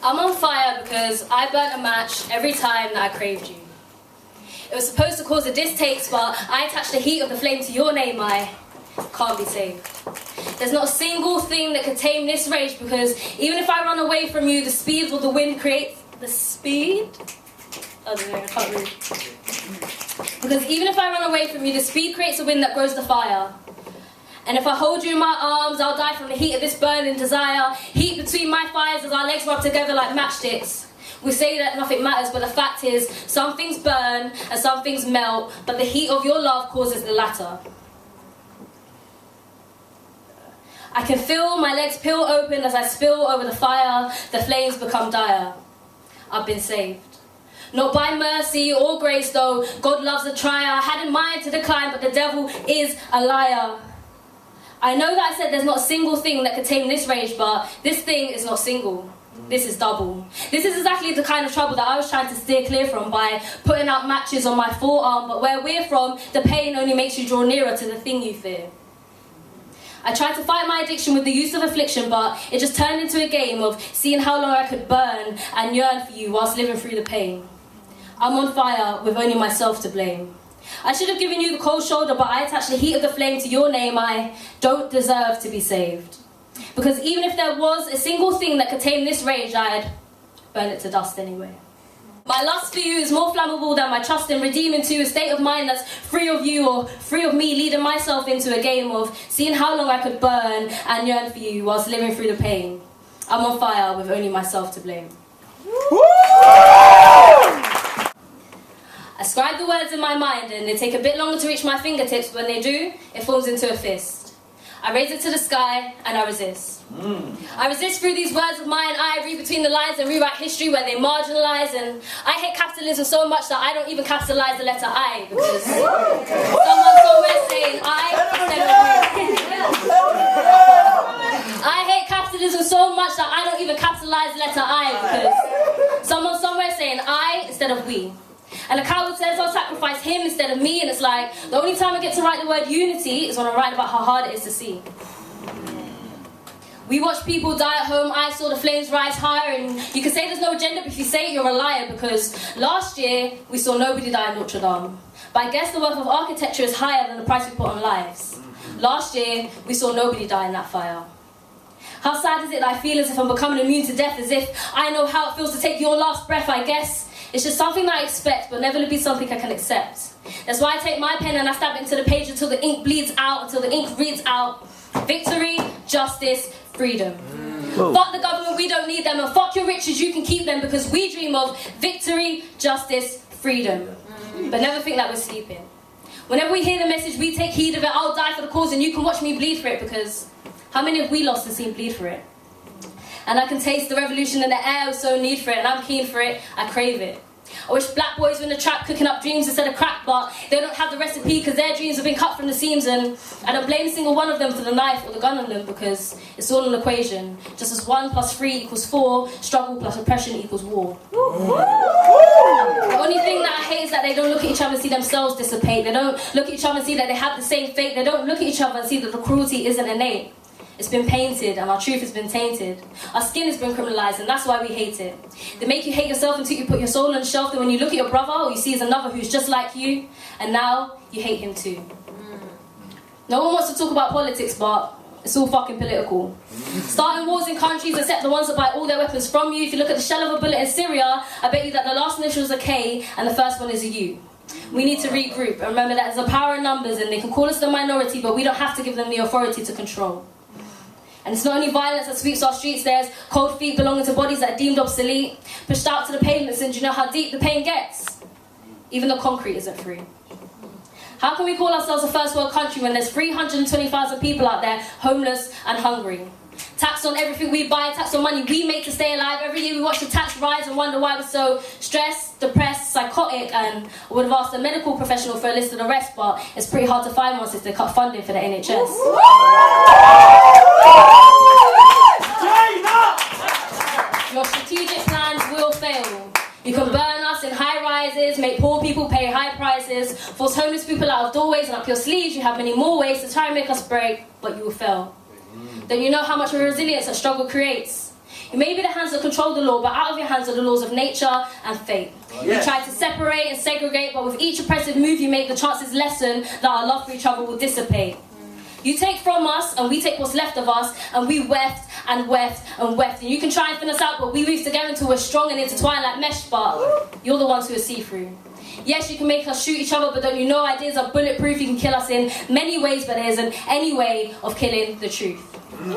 I'm on fire because I burnt a match every time that I craved you. It was supposed to cause a distaste, but I attached the heat of the flame to your name, I can't be saved. There's not a single thing that could tame this rage, because even if I run away from you, the speed of the wind creates... The speed? I don't know, I can't read. Because even if I run away from you, the speed creates a wind that grows the fire. And if I hold you in my arms, I'll die from the heat of this burning desire. Heat between my thighs as our legs rub together like matchsticks. We say that nothing matters, but the fact is, some things burn and some things melt, but the heat of your love causes the latter. I can feel my legs peel open as I spill over the fire, the flames become dire. I've been saved. Not by mercy or grace though, God loves a trier. I had in mind to decline, but the devil is a liar. I know that I said there's not a single thing that could tame this rage, but this thing is not single. This is double. This is exactly the kind of trouble that I was trying to steer clear from by putting out matches on my forearm, but where we're from, the pain only makes you draw nearer to the thing you fear. I tried to fight my addiction with the use of affliction, but it just turned into a game of seeing how long I could burn and yearn for you whilst living through the pain. I'm on fire with only myself to blame. I should have given you the cold shoulder, but I attached the heat of the flame to your name. I don't deserve to be saved. Because even if there was a single thing that could tame this rage, I'd burn it to dust anyway. My lust for you is more flammable than my trust in redeeming to a state of mind that's free of you or free of me, leading myself into a game of seeing how long I could burn and yearn for you whilst living through the pain. I'm on fire with only myself to blame. I scribe the words in my mind and they take a bit longer to reach my fingertips, but when they do, it falls into a fist. I raise it to the sky and I resist. I resist through these words of mine. I read between the lines and rewrite history where they marginalise, and I hate capitalism so much that I don't even capitalise the letter I, because someone somewhere saying I hate capitalism so much that I don't even capitalise the letter I, because someone somewhere saying I instead of we. And a coward says I'll sacrifice him instead of me, and it's like the only time I get to write the word unity is when I'm writing about how hard it is to see. We watch people die at home, I saw the flames rise higher, and you can say there's no agenda, but if you say it, you're a liar, because last year we saw nobody die in Notre Dame. But I guess the worth of architecture is higher than the price we put on lives. Last year we saw nobody die in that fire. How sad is it that I feel as if I'm becoming immune to death, as if I know how it feels to take your last breath, I guess. It's just something that I expect, but never to be something I can accept. That's why I take my pen and I stab it into the page until the ink bleeds out, until the ink reads out. Victory, justice, freedom. Fuck the government, we don't need them, and fuck your riches, you can keep them, because we dream of victory, justice, freedom. But never think that we're sleeping. Whenever we hear the message, we take heed of it. I'll die for the cause and you can watch me bleed for it, because how many have we lost and seen bleed for it? And I can taste the revolution in the air, so need for it, and I'm keen for it, I crave it. I wish black boys were in the trap cooking up dreams instead of crack, but they don't have the recipe because their dreams have been cut from the seams, and I don't blame a single one of them for the knife or the gun on them, because it's all an equation. Just as 1 + 3 = 4, struggle plus oppression equals war. The only thing that I hate is that they don't look at each other and see themselves dissipate. They don't look at each other and see that they have the same fate. They don't look at each other and see that the cruelty isn't innate. It's been painted and our truth has been tainted. Our skin has been criminalised, and that's why we hate it. They make you hate yourself until you put your soul on the shelf, and when you look at your brother, all you see is another who's just like you, and now you hate him too. No one wants to talk about politics, but it's all fucking political. Starting wars in countries except the ones that buy all their weapons from you. If you look at the shell of a bullet in Syria, I bet you that the last initial is a K and the first one is a U. We need to regroup and remember that there's a power in numbers, and they can call us the minority, but we don't have to give them the authority to control. And it's not only violence that sweeps our streets, there's cold feet belonging to bodies that are deemed obsolete, pushed out to the pavements, and do you know how deep the pain gets? Even the concrete isn't free. How can we call ourselves a first world country when there's 320,000 people out there homeless and hungry? Tax on everything we buy, tax on money we make to stay alive. Every year we watch the tax rise and wonder why we're so stressed, depressed, psychotic, and I would have asked a medical professional for a list of the rest, but it's pretty hard to find one since they cut funding for the NHS. Your strategic plans will fail. You can burn us in high rises, make poor people pay high prices, force homeless people out of doorways, and up your sleeves you have many more ways to try and make us break, but you will fail. Don't you know how much of a resilience that struggle creates? You may be the hands that control the law, but out of your hands are the laws of nature and fate. You try to separate and segregate, but with each oppressive move you make, the chances lessen that our love for each other will dissipate. You take from us, and we take what's left of us, and we wept and wept and wept. And you can try and thin us out, but we weave together until we're strong and intertwined like mesh, but you're the ones who are see-through. Yes, you can make us shoot each other, but don't you know ideas are bulletproof? You can kill us in many ways, but there isn't any way of killing the truth. Ooh.